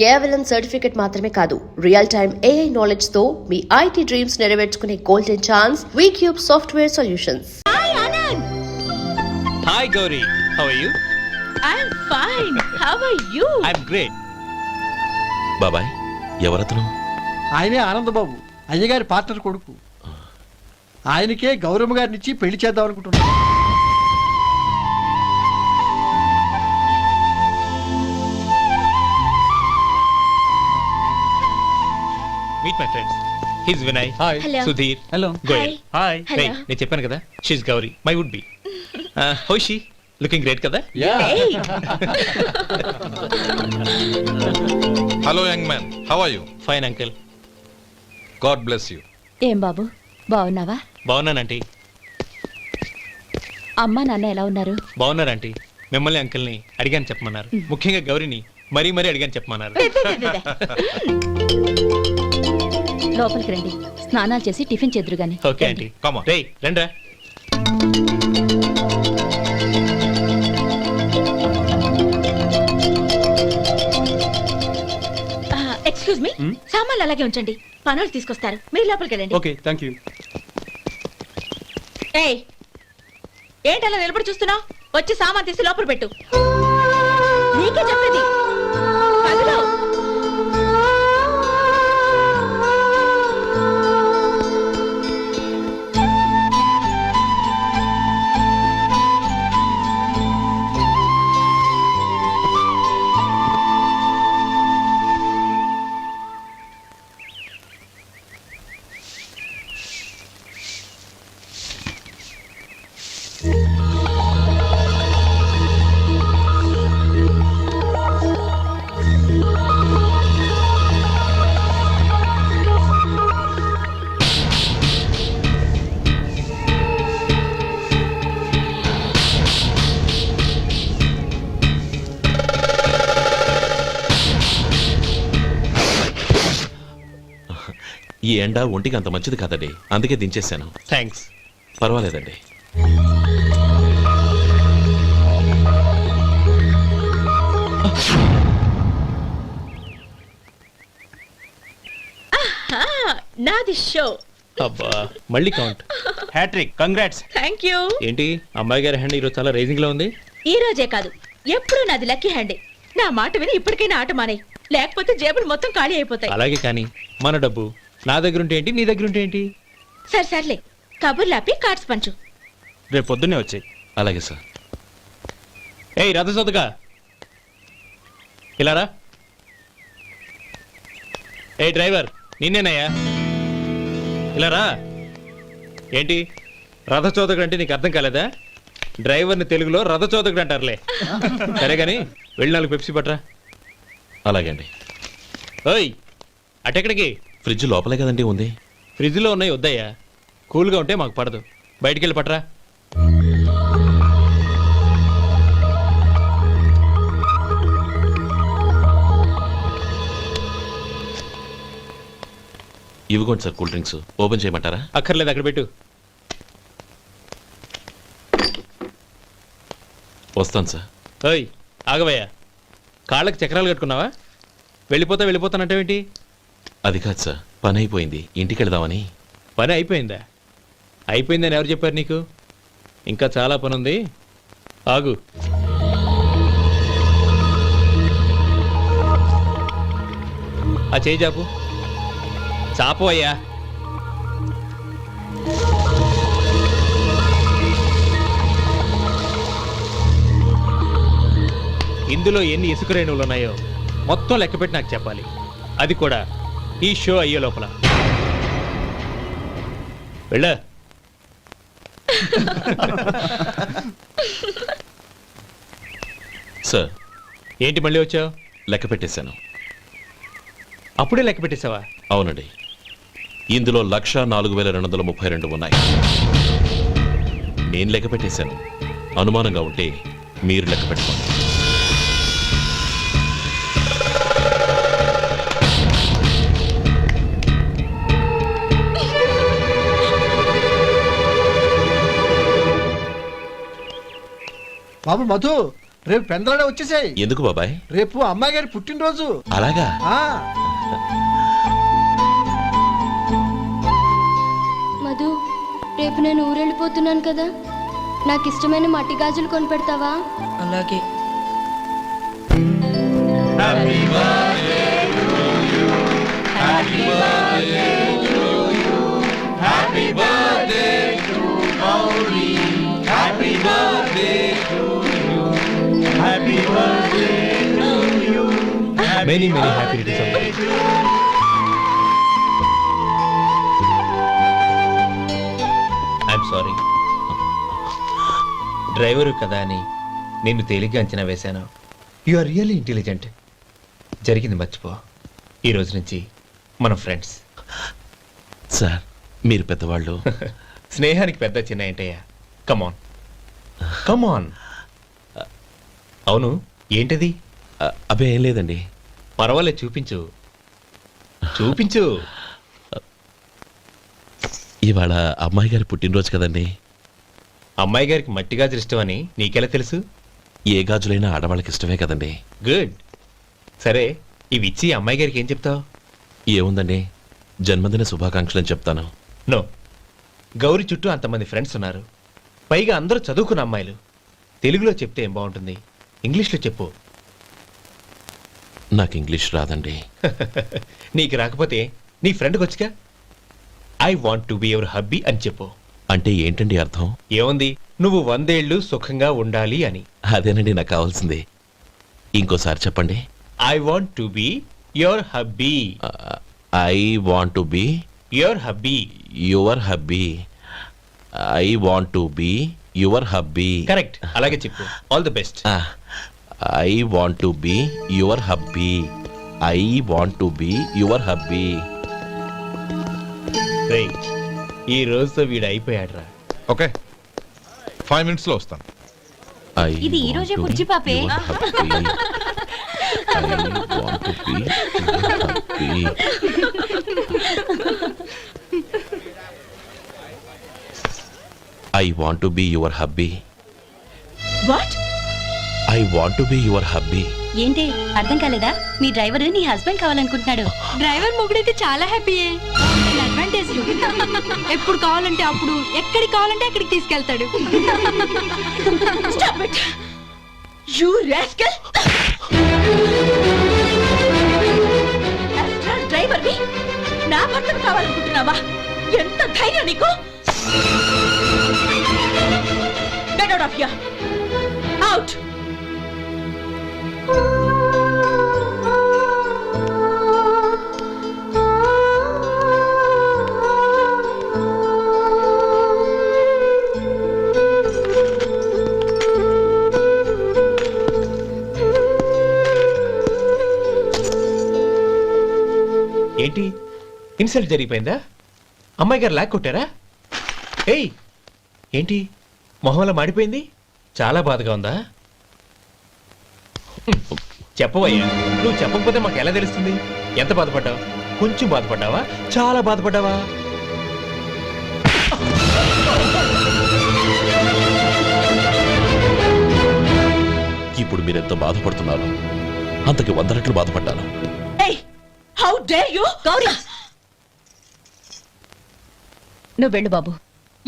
కేవలం సర్టిఫికెట్ మాత్రమే కాదు, రియల్ టైమ్ AI నాలెడ్జ్ తో మీ IT డ్రీమ్స్ నెరవేర్చుకునే golden chance V Cube software solutions. Hi Anand. Hi Gauri, how are you? I'm fine, how are you? I'm great. బాబాయ్, ఎవరతను? ఆయనే ఆనందబాబు, అయ్యగారి పార్ట్నర్ కొడుకు. ఆయనకే గౌరమ్మ గారినిచ్చి పెళ్లి చేద్దాం అనుకుంటున్నాను. Meet my friends. He's Vinay. Hi. Hello. Sudheer. Hello. Goyal. Hi. Hello. నేను చెప్పాను కదా, she's Gauri, my would be. How she? Looking great కదా? Hey. Hello, young man. How are you? Fine uncle. God bless you. ఏం బాబు, బాగున్నావా? బాగున్నానంటీ. అమ్మా నాన్న ఎలా ఉన్నారు? బాగున్నారంటీ. మిమ్మల్ని అంకిల్ని అడిగాను చెప్పమన్నారు. ముఖ్యంగా గౌరీని మరీ మరీ అడిగాను చెప్పమన్నారు. లోపలికి రండి, స్నానాలు చేసి టిఫిన్ చేదురు గాని. Okay aunty. Come on. రేయ్ రండ్రా. ఎక్స్క్యూజ్ మీ, సామాన్లు అలాగే ఉంచండి, పనులు తీసుకొస్తారు. మీరు లోపలికి వెళ్ళండి. Okay, thank you. ఏయ్, ఏంటి అలా నిలబడి చూస్తున్నావు? వచ్చి సామాన్ తీసి లోపల పెట్టు. నీకే చెప్పేది. కదులు. ఈ ఎండ ఒంటికి అంత మంచిది కాదండి, అందుకే దించేశాను. థ్యాంక్స్. పర్వాలేదండి. నాది షో. అబ్బా, మళ్ళీ count. Hat trick, congrats. Thank you. ఏంటి అమ్మాయి గారి హ్యాండ్ ఈరోజు చాలా రైజింగ్ లో ఉంది? ఈ రోజే కాదు, ఎప్పుడు నాది లక్కీ హ్యాండే. నా మాట విని ఇప్పటికైనా ఆట మానేయ్, లేకపోతే జేబులు మొత్తం ఖాళీ అయిపోతాయి. అలాగే, కానీ మన డబ్బు నా దగ్గర ఉంటే ఏంటి, నీ దగ్గర ఉంటే ఏంటి? సరే సర్లే, కబుర్లు ఆపి కార్డ్స్ పంచు. రేపు పొద్దున్నే వచ్చాయి. అలాగే సార్. ఏయ్ రథసోదగా, ఇలారా. ఏ డ్రైవర్, నిన్నేనయ్యా, ఇలారా. ఏంటి రథచోదకుడు అంటే నీకు అర్థం కాలేదా? డ్రైవర్ని తెలుగులో రథచోదకుడు అంటారులే. సరే గాని వెళ్ళి 4 పెప్సీ పట్రా. అలాగే అండి. ఓయ్, అటెక్కడికి? ఫ్రిడ్జ్ లోపలే కదండి ఉంది. ఫ్రిడ్జ్లో ఉన్నాయి, వద్దయ్యా. కూల్గా ఉంటే మాకు పడదు. బయటికి వెళ్ళి పట్రా. ఇవిగోండి సార్ కూల్ డ్రింక్స్. ఓపెన్ చేయమంటారా? అక్కర్లేదు, అక్కడ పెట్టు. వస్తాను సార్. ఓయ్ ఆగవయ్యా, కాళ్ళకి చక్రాలు కట్టుకున్నావా? వెళ్ళిపోతానంటావేంటి? అది కాదు సార్, పని అయిపోయింది, ఇంటికి వెళదామని. పని అయిపోయిందా? అయిపోయిందని ఎవరు చెప్పారు నీకు? ఇంకా చాలా పని ఉంది, ఆగు. ఆ చేయి చాపు. చాపు అయ్యా. ఇందులో ఎన్ని ఇసుక రేణువులు ఉన్నాయో మొత్తం లెక్కపెట్టి నాకు చెప్పాలి. అది కూడా ఈ షో అయ్యే లోపల. వెళ్ళా. సార్, ఏంటి మళ్ళీ వచ్చావు? లెక్క పెట్టేశాను. అప్పుడే లెక్క పెట్టేశావా? అవునండి. ఇందులో 1,04,232 ఉన్నాయి. నేను లెక్క పెట్టేశాను. అనుమానంగా ఉంటే మీరు లెక్క పెట్టుకోండి. బాబు మధు, రేపు పెందలాడే వచ్చేసాయి. ఎందుకు బాబాయ్? రేపు అమ్మాయి గారి పుట్టినరోజు. అలాగా? ఆ మధు, రేపు నేను ఊరెళ్ళిపోతున్నాను కదా, నాకు ఇష్టమైన మట్టి గాజులు కొనిపెడతావా? అలాగే. Many many happy returns. I'm sorry. Driver కదా అని నిన్ను తేలిగ్గా అంచనా వేశాను. You are really intelligent. జరిగింది మర్చిపో. ఈ రోజు నుంచి మనం ఫ్రెండ్స్. సార్ మీరు పెద్దవాళ్ళు. స్నేహానికి పెద్ద చిన్న ఏంటయ్యా? కమాన్ కమాన్. అవును, ఏంటది? అబ్బే ఏం లేదండి. పర్వాలేదు, చూపించు చూపించు. ఇవాళ అమ్మాయి గారి పుట్టినరోజు కదండి. అమ్మాయి గారికి మట్టి గాజులు ఇష్టం అని నీకెలా తెలుసు? ఏ గాజులైనా ఆడవాళ్ళకి ఇష్టమే కదండి. గుడ్. సరే, ఇవి ఇచ్చి అమ్మాయి గారికి ఏం చెప్తావు? ఏముందండి, జన్మదిన శుభాకాంక్షలు అని చెప్తాను. నో, గౌరీ చుట్టూ అంతమంది ఫ్రెండ్స్ ఉన్నారు, పైగా అందరూ చదువుకున్న అమ్మాయిలు. తెలుగులో చెప్తే ఏం బాగుంటుంది? ఇంగ్లీష్లో చెప్పు. నాకు ఇంగ్లీష్ రాదండి. నీకు రాకపోతే నీ ఫ్రెండ్కి వచ్చిగా I want to be your hubby అని చెప్పు. అంటే ఏంటండి అర్థం? ఏముంది, నువ్వు 100 ఏళ్ళు సుఖంగా ఉండాలి అని. అదేనండి నాకు కావాల్సింది. ఇంకోసారి చెప్పండి. I want to be your hubby. I want to be your hubby. Your hubby. I want to be your hubby. Correct, అలాగే చెప్పు. All the best. I want to be your hubby. I want to be your hubby. ఈ రోజుతో వీడు అయిపోయాడురా. Okay, 5 minutes లో వస్తాను. ఇది ఈ రోజే బుజ్జి పాపే. I want to be your hubby. What? I want to be your hubby. ఏంటి అర్థం కాలేదా? మీ డ్రైవర్ నీ హస్బెండ్ కావాలనుకుంటున్నాడు. డ్రైవర్ మొగుడైతే చాలా హ్యాపీయే. అడ్వాంటేజ్ ఎప్పుడు కావాలంటే అప్పుడు, ఎక్కడికి కావాలంటే అక్కడికి తీసుకెళ్తాడు. Stop it! You rascal! Driver వి నా భర్తను కావాలనుకుంటున్నావా? ఎంత ధైర్యం నీకు? Get out of here! Out! ఏంటి, ఇన్సల్ట్ జరిగిపోయిందా? అమ్మాయి గారు లాక్ కొట్టారా? ఏయ్, ఏంటి మొహంలో మాడిపోయింది? చాలా బాధగా ఉందా? చెప్పవయ్యా, నువ్వు చెప్పకపోతే మాకు ఎలా తెలుస్తుంది? ఎంత బాధపడ్డావు? కొంచెం బాధపడ్డావా? చాలా బాధపడ్డావా? ఇప్పుడు మీరెంత బాధపడుతున్నారు, అంతకి 100 రెట్లు బాధపడ్డాను. Hey! How dare you? Gauri, నువ్వు వెళ్ళు బాబు.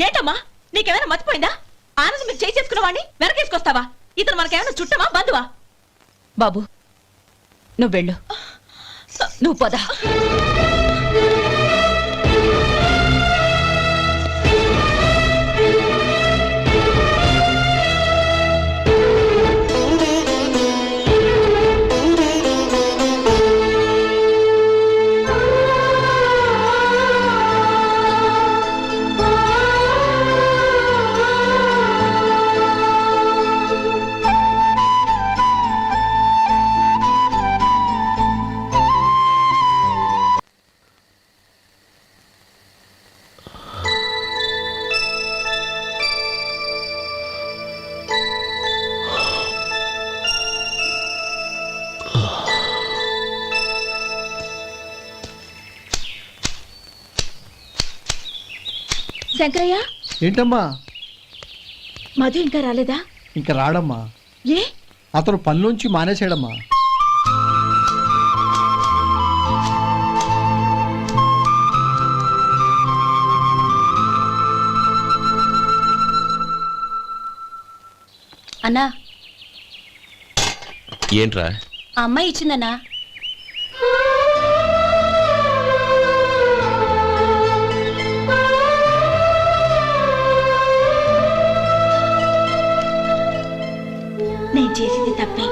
ఏంటమ్మా, నీకేమైనా మర్చిపోయిందా? ఆనందం మీరు చేసేసుకున్న వాడిని వెనకేసుకొస్తావా? ఇతను మనకేమైనా చుట్టమా, బంధువా? బాబు నువ్వు వెళ్ళు. నువ్వు పద. శంకరయ్య, ఏంటమ్మా? మధు ఇంకా రాలేదా? ఇంకా రాడమ్మా. ఏ అతను పనిలోంచి మానేశాడమ్మా. అన్నా, ఏంట్రా? ఆ అమ్మాయి ఇచ్చిందన్నా. నేను చేసింది తప్పే,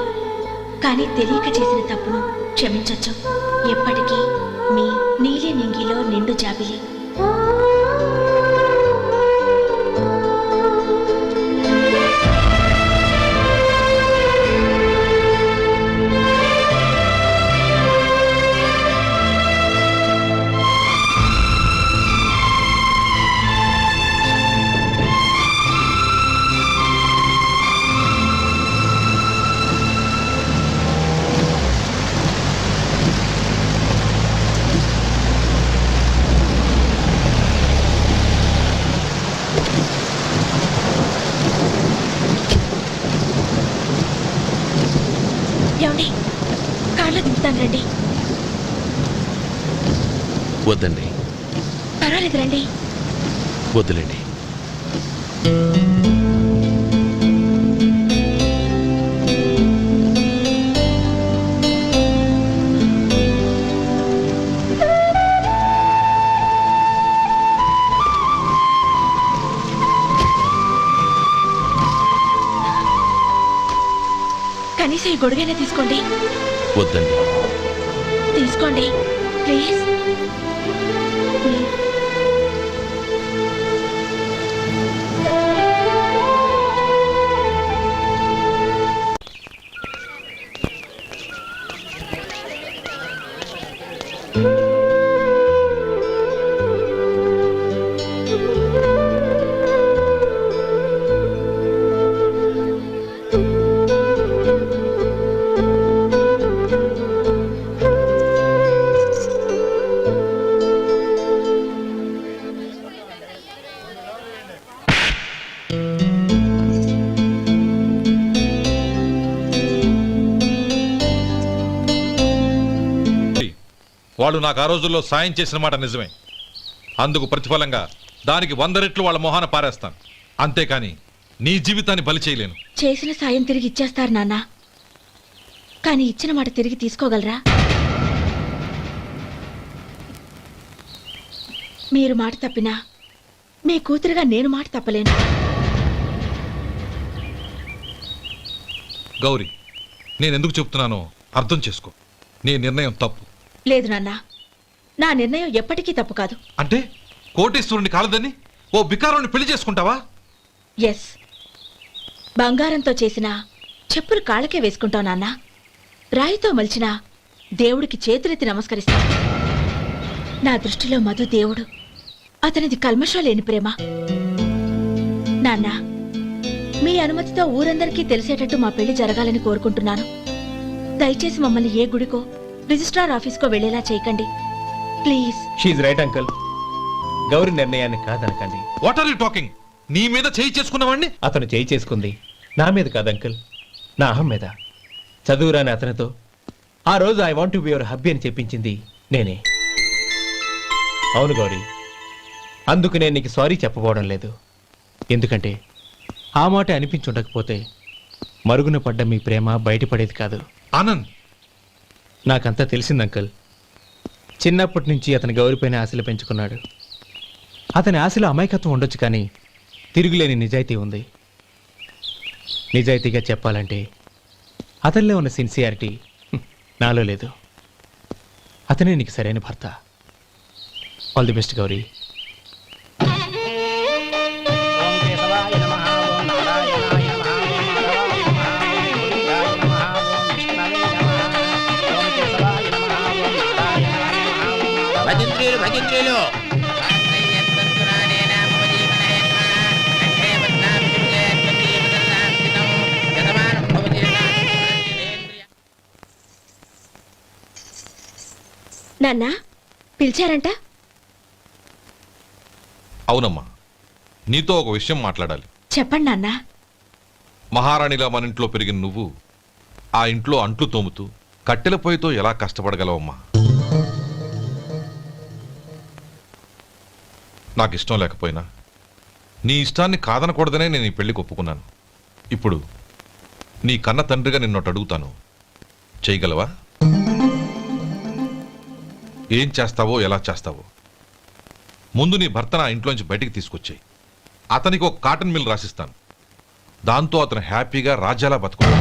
కానీ తెలియక చేసిన తప్పును క్షమించొచ్చు. ఎప్పటికీ మీ నీలి నింగిలో నిండు జాబిలి. ఏమండి, కాళ్ళ దింపుతాను రండి. వద్దండి, పర్వాలేదు రండి. వద్దులేండి. కనీసం ఈ గొడుగైనా తీసుకోండి. వద్దండి. తీసుకోండి ప్లీజ్. వాళ్ళు నాకు ఆ రోజుల్లో సాయం చేసిన మాట నిజమే. అందుకు ప్రతిఫలంగా దానికి 100 రెట్లు వాళ్ళ మొహాన పారేస్తాను. అంతేకాని నీ జీవితాన్ని బలి చేయలేను. చేసిన సాయం తిరిగి ఇచ్చేస్తారు నాన్న, కానీ ఇచ్చిన మాట తిరిగి తీసుకోగలరా? మీరు మాట తప్పినా మీ కూతురుగా నేను మాట తప్పలేను. గౌరీ, నేనెందుకు చెప్తున్నానో అర్థం చేసుకో. నీ నిర్ణయం తప్పు. లేదు నాన్న, నా నిర్ణయం ఎప్పటికీ తప్పు కాదు. అంటే కోటేశ్వరుని కాలదని ఓ బికారుని పెళ్లి చేసుకుంటావా? ఎస్, బంగారంతో చేసిన చెప్పులు కాళ్ళకే వేసుకుంటావు నాన్న. రాయితో మలిచిన దేవుడికి చేతులెత్తి నమస్కరిస్తాను. నా దృష్టిలో మధు దేవుడు, అతనిది కల్మషం లేని ప్రేమ. నాన్న, మీ అనుమతితో ఊరందరికీ తెలిసేటట్టు మా పెళ్లి జరగాలని కోరుకుంటున్నాను. దయచేసి మమ్మల్ని ఏ గుడికో రిజిస్ట్రార్ ఆఫీస్కో వెళ్లేలా చేయకండి please. She's right uncle. Gauri నిర్ణయాన్ని కాదనకండి. What are you talking? నీ మీద చేయి చేసుకున్నవాడిని అతను చేయి చేసుకుంది నా మీద కాదు అంకుల్, నా అహం మీద. చదువురాని అతనితో ఆ రోజు I want to be your hubby అని చెప్పించింది నేనే. అవును గౌరీ, అందుకు నేను నీకు సారీ చెప్పబోవడం లేదు. ఎందుకంటే ఆ మాట అనిపించుండకపోతే మరుగున పడ్డ మీ ప్రేమ బయటపడేది కాదు. ఆనంద్, నాకంతా తెలిసింది అంకుల్. చిన్నప్పటి నుంచి అతని గౌరిపైన ఆశలు పెంచుకున్నాడు. అతని ఆశలో అమాయకత్వం ఉండొచ్చు, కానీ తిరుగులేని నిజాయితీ ఉంది. నిజాయితీగా చెప్పాలంటే అతనిలో ఉన్న సిన్సియారిటీ నాలో లేదు. అతనే నీకు సరైన భర్త. All the best Gauri. భజంత్రీలు నాన్న, పిలిచారంట? అవునమ్మా, నీతో ఒక విషయం మాట్లాడాలి. చెప్పండి నాన్న. మహారాణిలా మన ఇంట్లో పెరిగిన నువ్వు ఆ ఇంట్లో అంట్లు తోముతూ కట్టెల పొయ్యితో ఎలా కష్టపడగలవమ్మా? నాకు ఇష్టం లేకపోయినా నీ ఇష్టాన్ని కాదనకూడదనే నేను ఈ పెళ్లికి ఒప్పుకున్నాను. ఇప్పుడు నీ కన్న తండ్రిగా నిన్నొకటి అడుగుతాను, చేయగలవా? ఏం చేస్తావో, ఎలా చేస్తావో ముందు నీ భర్తను ఆ ఇంట్లోంచి బయటికి తీసుకొచ్చాయి. అతనికి ఒక కాటన్ మిల్ రాసిస్తాను. దాంతో అతను హ్యాపీగా రాజ్యాలా బతుకుతాడు.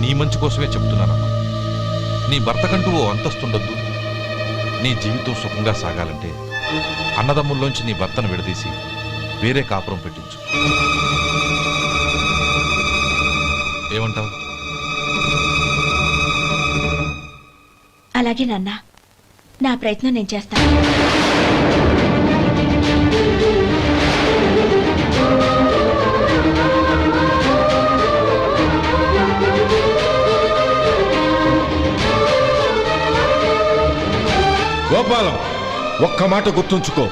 నీ మంచి కోసమే చెప్తున్నానమ్మా. నీ భర్తకంటూ ఓ అంతస్తుండొద్దు. నీ జీవితం సుఖంగా సాగాలంటే అన్నదమ్ముల్లోంచి నీ భర్తను విడదీసి వేరే కాపురం పెట్టించు. ఏమంటావు? అలాగే నాన్న, నా ప్రయత్నం నేను చేస్తాను. గోపాలం, ఒక్క మాట గుర్తుంచుకో.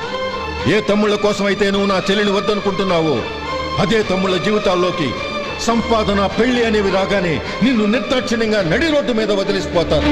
ఏ తమ్ముళ్ళ కోసం అయితే నువ్వు నా చెల్లిని వద్దనుకుంటున్నావో అదే తమ్ముళ్ళ జీవితాల్లోకి సంపాదన, పెళ్లి అనేవి రాగానే నిన్ను నిర్దాక్షిణ్యంగా నడి రోడ్డు మీద వదిలిసిపోతారు.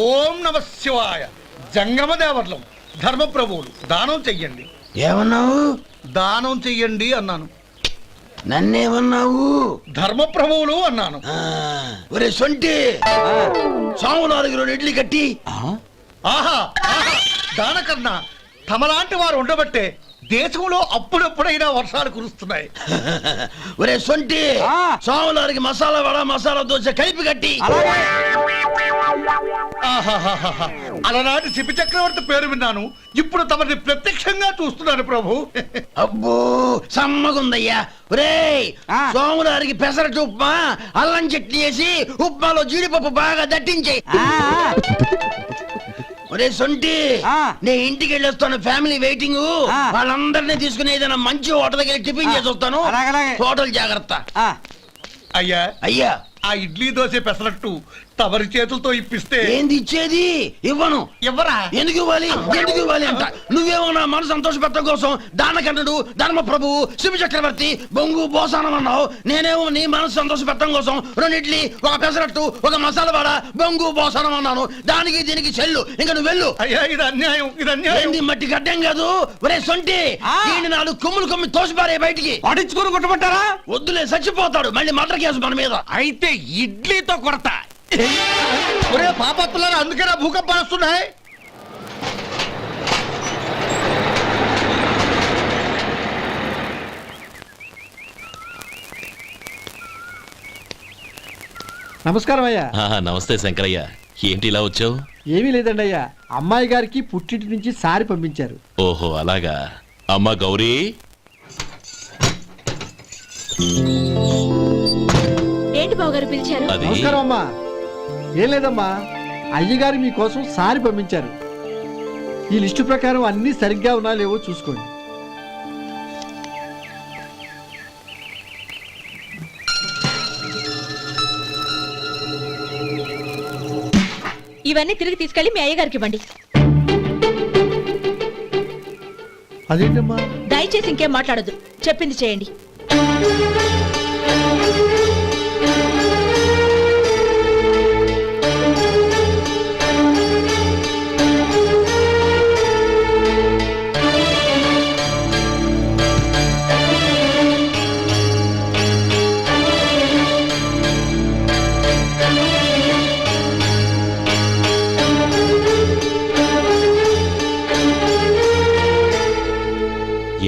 ఓం నమ శివాయ. జంగమదేవర్లం, ధర్మప్రభువులు, దానం చెయ్యండి. ఏమన్నావు? దానం చెయ్యండి అన్నాను. నన్నేమన్నావు? ధర్మప్రభువులు అన్నాను. ఒరే సొంటి, సాము 4 ఇడ్లీ కట్టి. ఆహా ఆహా, దానకన్నా తమలాంటి వారు ఉండబట్టే దేశంలో అప్పుడప్పుడైనా వర్షాలు కురుస్తున్నాయి. ఒరే సొంటి, సాము 4 మసాలా వడ, మసాలా దోశ కలిపి కట్టి. ఆహాహాహా, అలనాటి శిపి చక్రవర్తి పేరు విన్నాను, ఇప్పుడు తమని ప్రత్యక్షంగా చూస్తున్నాను ప్రభు. అబ్బో సమ్మగుందయ్యా. ఒరే సోములారికి పెసరట్టు ఉప్మా, అల్లం చట్నీ వేసి ఉప్మాలో జీడిపప్పు బాగా దట్టించే. ఒరే సొంటి, నేను ఇంటికి వెళ్ళొస్తాను, ఫ్యామిలీ వెయిటింగ్. వాళ్ళందరినీ తీసుకుని ఏదైనా మంచి హోటల్ దగ్గర టిఫిన్ చేసి వస్తాను. హోటల్ జాగ్రత్త. అయ్యా అయ్యా, ఆ ఇడ్లీ దోశ పెసరట్టు తమరి చేతులతో ఇప్పిస్తే. ఏంది ఇచ్చేది? ఇవ్వను. ఎవరా? ఎందుకు ఇవ్వాలి? ఎందుకు ఇవ్వాలి అంట? నువ్వేమన్నా మన సంతోష పెట్టడం కోసం దానకంటుడు, ధర్మ ప్రభువు, శివ చక్రవర్తి, బొంగు బోసానం అన్నావు. నేనేమో నీ మనసు సంతోష పెట్టడం కోసం 2 ఇడ్లీ, ఒక పెసరట్టు, ఒక మసాలా వాడ, బొంగు బోసానం అన్నాను. దానికి దీనికి చెల్లు. ఇంకా నువ్వు వెళ్ళు. అయ్యా ఇది అన్యాయం, ఇది అన్యాయం. ఏంది మట్టి గడ్డం కాదు. ఒరే సొంటి, ఈయన 4 కొమ్మి తోసిపారే బయటికి. పడించుకుని కొట్టమంటారా? వద్దులే, చచ్చిపోతాడు. మళ్ళీ మర్డర్ కేసు మన మీద. అయితే ఇడ్లీతో కొడతా. ఒరే పాపత్తులారా, అందుకేనా భూకంపాలు వస్తున్నాయి? నమస్కారం అయ్యా. నమస్తే శంకరయ్య, ఏంటి ఇలా వచ్చావు? ఏమీ లేదండి అయ్యా, అమ్మాయి గారికి పుట్టింటి నుంచి సారి పంపించారు. ఓహో అలాగా. అమ్మ గౌరీ, ఏంటి బావగారు పిలిచారు? అది నమస్కారం అమ్మా. ఏం లేదమ్మా, అయ్యగారు మీకోసం సారి పంపించారు. ఈ లిస్టు ప్రకారం అన్ని సరిగ్గా ఉన్నా లేవో చూసుకోండి. ఇవన్నీ తిరిగి తీసుకెళ్లి మీ అయ్యగారికి ఇవ్వండి. అదేంటమ్మా? దయచేసి ఇంకేం మాట్లాడొద్దు, చెప్పింది చేయండి.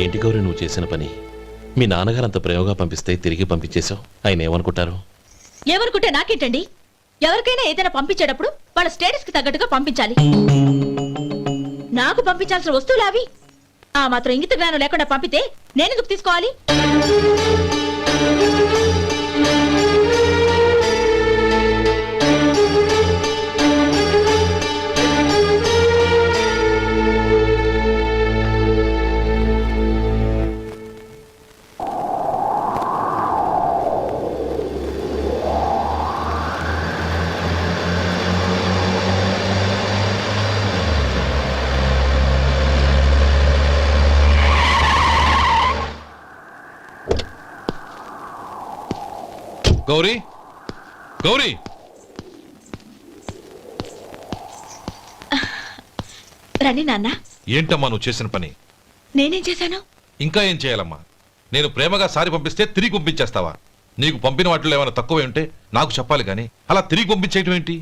ఏంటి గౌరీ నువ్వు చేసిన పని? మీ నాన్నగారు అంత ప్రేమగా పంపిస్తే తిరిగి పంపించేశావు. ఆయన ఏమనుకుంటారు? ఎవరుకుంటే నాకేంటండి? ఎవరికైనా ఏదైనా పంపించేటప్పుడు వాళ్ళ స్టేటస్ కి తగ్గట్టుగా పంపించాలి. నాకు పంపించాల్సిన వస్తువులు అవి. ఆ మాత్రం ఇంగిత జ్ఞానం లేకుండా పంపితే నేనెందుకు తీసుకోవాలి? గౌరీ గౌరీ రండి నాన్న. ఏంటమ్మా నువ్వు చేసిన పని? నేనేం చేశాను? ఇంకా ఏం చేయాలమ్మా? నేను ప్రేమగా సారి పంపిస్తే తిరిగి పంపించేస్తావా? నీకు పంపిన వాటిలో ఏమైనా తక్కువ ఉంటే నాకు చెప్పాలి కానీ అలా తిరిగి పంపించేయటం ఏంటి?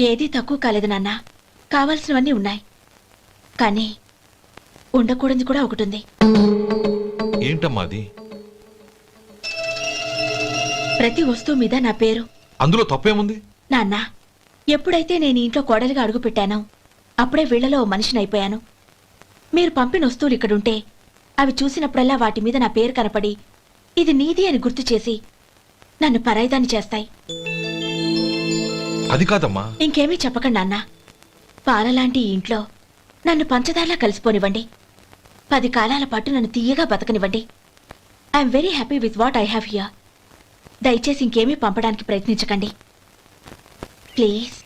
ఏదీ తక్కువ కాలేదు నాన్న. కావాల్సినవన్నీ ఉన్నాయి, కానీ ఉండకూడదు కూడా ఒకటి ఉంది. ఏంటమ్మా అది? ప్రతి వస్తువు మీద నా పేరు. అందులో తప్పేముంది? నాన్న, ఎప్పుడైతే నేను ఇంట్లో కోడలిగా అడుగు పెట్టానో అప్పుడే వీళ్లలో ఓ మనిషిని అయిపోయాను. మీరు పంపిన వస్తువులు ఇక్కడుంటే అవి చూసినప్పుడల్లా వాటి మీద నా పేరు కనపడి ఇది నీది అని గుర్తు చేసి నన్ను పరాయిదాన్ని చేస్తాయి. అది కాదమ్మా. ఇంకేమీ చెప్పకండి నాన్న. పాలలాంటి ఈ ఇంట్లో నన్ను పంచదారలా కలిసిపోనివ్వండి. 10 కాలాల పాటు నన్ను తీయగా బతకనివ్వండి. I'm very happy with what I have here. దయచేసి ఇంకేమీ పంపడానికి ప్రయత్నించకండి ప్లీజ్.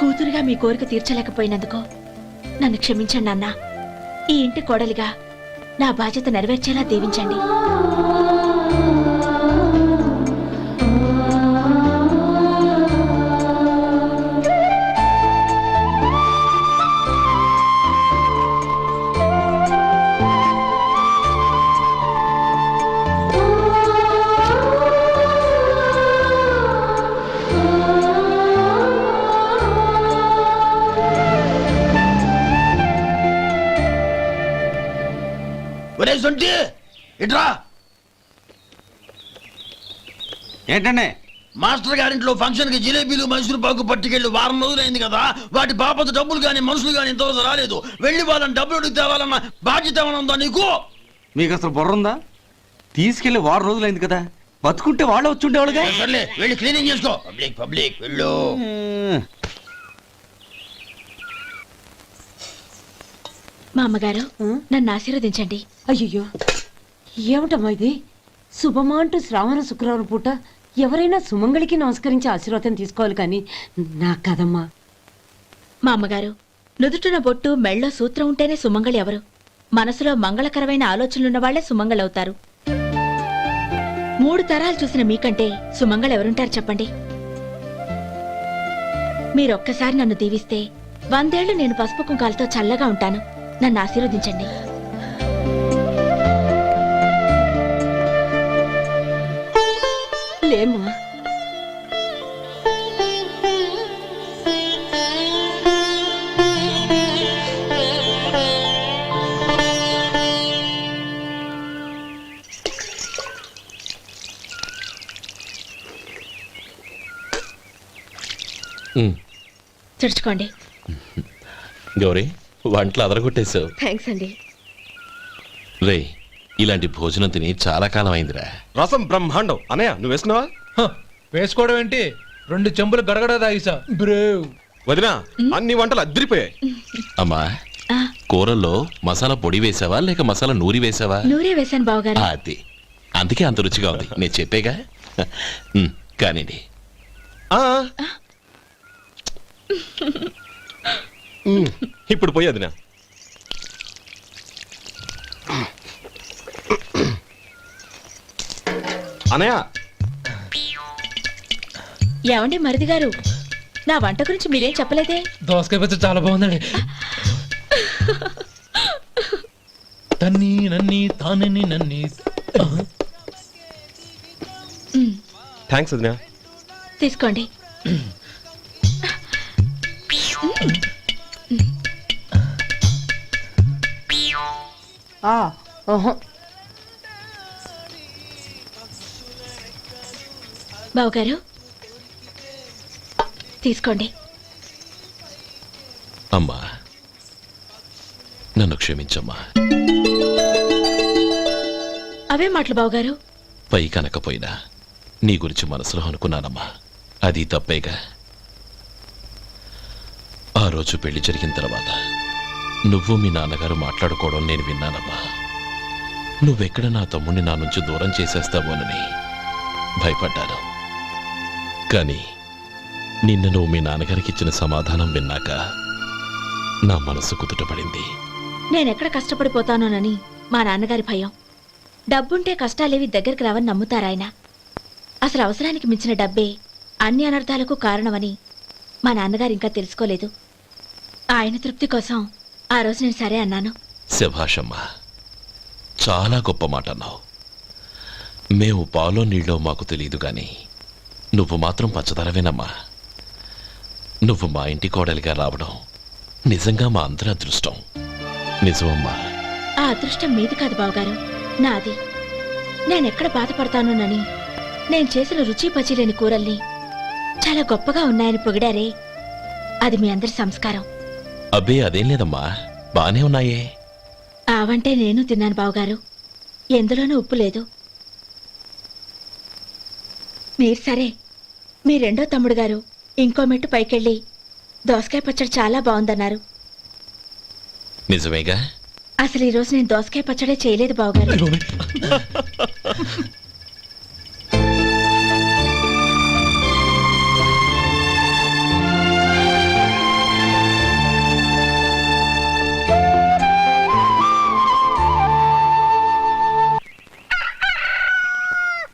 కూతురుగా మీ కోరిక తీర్చలేకపోయినందుకు నన్ను క్షమించండి నాన్న. ఈ ఇంటి కోడలిగా నా బాధ్యత నెరవేర్చేలా దీవించండి. ఒరే సొంటి ఇట్రా. ఏంటండి? మాస్టర్ గారింట్లో ఫంక్షన్ కి జిలేబీలు మైసూరు పాకు పట్టుకెళ్ళి వారం రోజులైంది కదా. వాటి బాపత డబ్బులు కానీ మనుషులు కానీ ఇంతవరకు రాలేదు. వెళ్ళి వాళ్ళని డబ్బులు అడిగి తేవాలన్న బాధ్యత ఏమైనా ఉందా నీకు? మీకు అసలు బుర్ర ఉందా? తీసుకెళ్లి 6 రోజులైంది కదా, బతుకుంటే వాళ్ళు వచ్చి ఉండేవాళ్ళుగా. సర్లే వెళ్ళి క్లీనింగ్ చేసుకో. పబ్లిక్ పబ్లిక్ వెళ్ళు. మా అమ్మగారు నన్ను ఆశీర్వదించండి. అయ్యో, ఏమిటమ్మా ఇది? శుభమా అంటూ శ్రావణ శుక్రవారం పూట ఎవరైనా సుమంగళికి నమస్కరించి ఆశీర్వాదం తీసుకోవాలి, కానీ నాకు కదమ్మా. మా అమ్మగారు, నుదుటిన బొట్టు మెళ్ళో సూత్రం ఉంటేనే సుమంగళి ఎవరు? మనసులో మంగళకరమైన ఆలోచనలున్న వాళ్లే సుమంగళవుతారు. 3 తరాలు చూసిన మీకంటే సుమంగళ ఎవరుంటారు చెప్పండి? మీరొక్కసారి నన్ను దీవిస్తే 100 ఏళ్లు నేను పసుపు కుంకాలతో చల్లగా ఉంటాను. నన్ను ఆశీర్వదించండి. లేమ్మా, తుడుచుకోండి. గౌరీ, వంటలు అదరగొట్టేశావు. థ్యాంక్స్ అండి. రే, ఇలాంటి భోజనం తిని చాలా కాలం అయిందిరా. రసం బ్రహ్మాండం. అనయ్య నువ్వు వేసుకున్నావా? వేసుకోవడం ఏంటి? 2 చెంబులు గడగడ తాగిసా బ్రేవ్. వదినా, అన్ని వంటలు అద్దరిపోయాయి. అమ్మా, కూరల్లో మసాలా పొడి వేసావా లేక మసాలా నూరి వేసావా? నూరే వేశాను బావగారు. అది అందుకే అంత రుచిగా ఉంది. నేను చెప్పేగా. కానివ్వండి. ఇప్పుడు పోయి వదినా. అనయ్య, ఏమండి మరిది గారు, నా వంట గురించి మీరేం చెప్పలేదే? దోసకాయ పచ్చడి చాలా బాగుందండి. తన్ని నన్ని తానని నన్ని. థ్యాంక్స్ వదినా. తీసుకోండి. బావగారు తీసుకోండి. అమ్మా, నన్ను క్షమించమ్మా. అవే మాటలు బావగారు. పై కనకపోయినా నీ గురించి మనసులో అనుకున్నానమ్మా. అది తప్పేగా. ఆ రోజు పెళ్లి జరిగిన తర్వాత నువ్వు మీ నాన్నగారు మాట్లాడుకోవడం నేను విన్నానమ్మా. నువ్వెక్కడ నా తమ్ముడిని నా నుంచి దూరం చేసేస్తావోనని భయపడ్డాను. కానీ నిన్న నువ్వు మీ నాన్నగారికి ఇచ్చిన సమాధానం విన్నాక నా మనసు కుదుటపడింది. నేనెక్కడ కష్టపడిపోతానోనని మా నాన్నగారి భయం. డబ్బుంటే కష్టాలేవి దగ్గరికి రావని నమ్ముతారాయన. అసలు అవసరానికి మించిన డబ్బే అన్ని అనర్థాలకు కారణమని మా నాన్నగారు ఇంకా తెలుసుకోలేదు. ఆయన తృప్తి కోసం ఆ రోజు నేను సరే అన్నాను. శభాషమ్మా, చాలా గొప్ప మాట అన్నావు. మేము పాలో నీళ్ళో మాకు తెలియదు గాని నువ్వు మాత్రం పంచదారవేనమ్మా. నువ్వు మా ఇంటి కోడలిగా రావడం నిజంగా మా అందరి అదృష్టం. నిజమమ్మా. ఆ అదృష్టం మీది కాదు బావగారు, నాది. నేనెక్కడ బాధపడతానోనని నేను చేసిన రుచి పచిలేని కూరల్ని చాలా గొప్పగా ఉన్నాయని పొగిడారే, అది మీ అందరి సంస్కారం. అబ్బే అదేం లేదమ్మా, బానే ఉన్నాయే. ఆవంటే నేను తిన్నాను బావగారు, ఎందులోనూ ఉప్పు లేదు. మీరు సరే, మీ రెండో తమ్ముడు గారు ఇంకో మెట్టు పైకెళ్ళి దోసకాయ పచ్చడి చాలా బాగుందన్నారు. నిజమేగా? అసలు ఈరోజు నేను దోసకాయ పచ్చడే చేయలేదు బావగారు.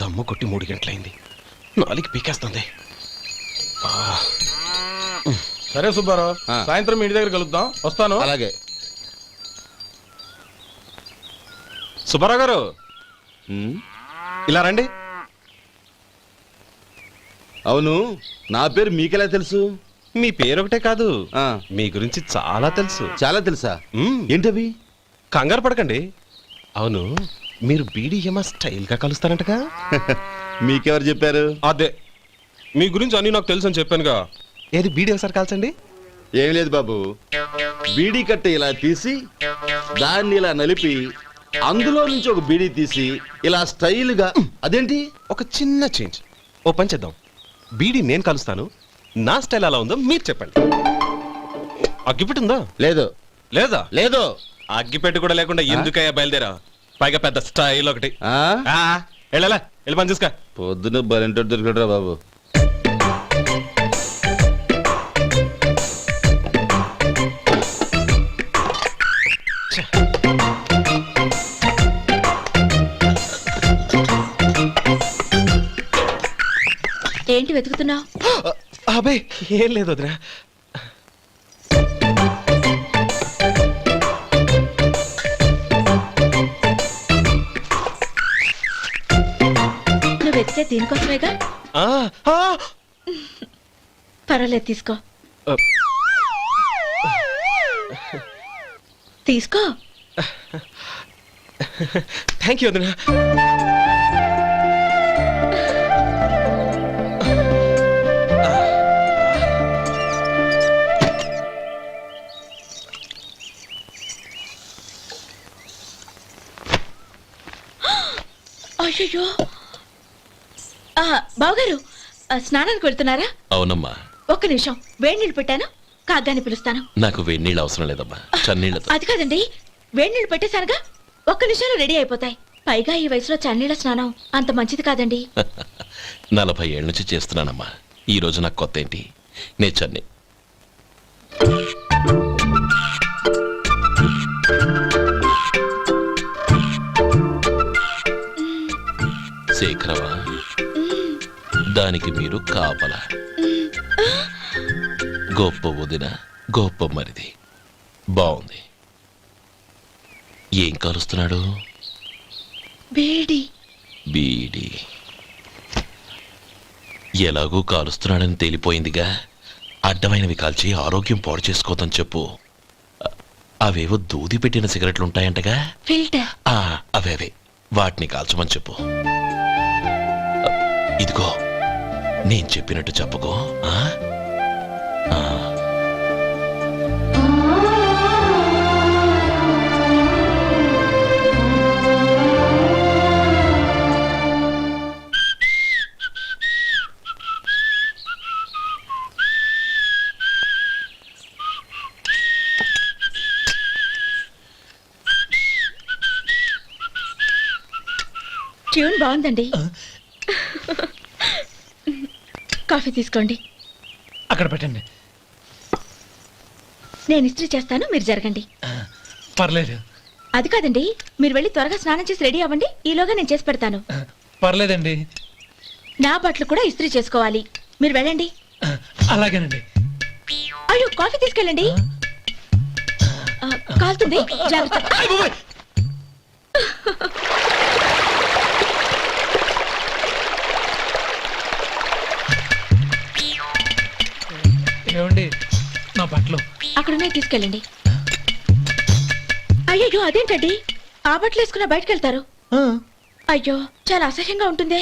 దమ్ము కొట్టి 3 గంటలైంది, 4 పీకేస్తుంది. సరే సుబ్బారావు, సాయంత్రం ఇంటి దగ్గర కలుద్దాం. వస్తాను. అలాగే. సుబ్బారావు గారు, ఇలా రండి. అవును, నా పేరు మీకెలా తెలుసు? మీ పేరు ఒకటే కాదు, ఆ, మీ గురించి చాలా తెలుసు. చాలా తెలుసా? ఏంటవి? కంగారు పడకండి. అవును, మీరు బీడీఎం స్టైల్ గా కలుస్తారంటగా? మీకెవరు చెప్పారు? అదే, మీ గురించి అన్ని నాకు తెలుసు అని చెప్పానుగా. ఏది బీడీ ఒకసారి కాల్చండి. ఏం లేదు బాబు, బీడీ కట్ట ఇలా తీసి దాన్ని ఇలా నలిపి అందులో నుంచి ఒక బీడీ తీసి ఇలా స్టైల్గా. అదేంటి? ఒక చిన్న చేంజ్. ఓ పని చేద్దాం, బీడీ నేను కలుస్తాను, నా స్టైల్ ఎలా ఉందో మీరు చెప్పండి. అగ్గిపెట్టి ఉందా? లేదు. లేదా? లేదు. అగ్గిపెట్టి కూడా లేకుండా ఎందుకయ్యా బయలుదేరా? పైగా పెద్ద స్టైల్ ఒకటి. వెళ్ళాలా, వెళ్ళి పని చూసుకో. పొద్దున బలింటోడు దొరికడరా బాబు. ఏంటి వెతుకుతున్నావు? అబే ఏం లేదు వదినా. నువ్వు వెతికే దీనికోసమేగా. పర్వాలేదు, తీసుకో. తీసుకో. థ్యాంక్ యూ వదినా. అయ్యో, బావగారు స్నానానికి వెళ్తున్నారా? అవునమ్మా. ఒక్క నిమిషం, వేడి నీళ్ళు పెట్టాను, కాగ్గాని పిలుస్తాను. నాకు వేడినీళ్ళు అవసరం లేదమ్మా, చన్నీళ్ళతో. అది కాదండి, వేడి నీళ్ళు పెట్టేశానుగా, ఒక్క నిమిషంలో రెడీ అయిపోతాయి. పైగా ఈ వయసులో చన్నీళ్ళ స్నానం అంత మంచిది కాదండి. 40 ఏళ్ళ నుంచి చేస్తున్నానమ్మా, ఈ రోజు నాకు కొత్త ఏంటి? నే చన్ని. శేఖరవా, దానికి మీరు కాపలా. గొప్ప వదిన, గొప్ప మరిది. బాగుంది. ఏం కలుస్తున్నాడు? బీడి. బీడి ఎలాగూ కాలుస్తున్నాడని తేలిపోయిందిగా. అడ్డమైనవి కాల్చి ఆరోగ్యం పాడు చేసుకోదని చెప్పు. అవేవో దూది పెట్టిన సిగరెట్లుంటాయంటగా, ఫిల్టర్. అవే వాటిని కాల్చమని చెప్పు. ఇదిగో, నేను చెప్పినట్టు చెప్పుకో. ట్యూన్ బాగుందండి. కాఫీ తీసుకోండి. అక్కడ పెట్టండి. నేను ఇస్త్రీ చేస్తాను, మీరు జరగండి. పర్లేదు. అది కాదండి, మీరు వెళ్ళి త్వరగా స్నానం చేసి రెడీ అవ్వండి, ఈలోగా నేను చేసి పెడతాను. పర్లేదండి. నా బట్టలు కూడా ఇస్త్రీ చేసుకోవాలి. మీరు వెళ్ళండి. అలాగేనండి. అయ్యో కాఫీ తీసుకెళ్ళండి. కాలుతుంది, జాగ్రత్త. ఏమండి నా బట్టలు అక్కడున్నాయి, తీసుకెళ్ళండి. అయ్యో అదేంటండి, ఆ బట్టలు వేసుకున్న బయటకు వెళ్తారు? అయ్యో చాలా అసహ్యంగా ఉంటుందే.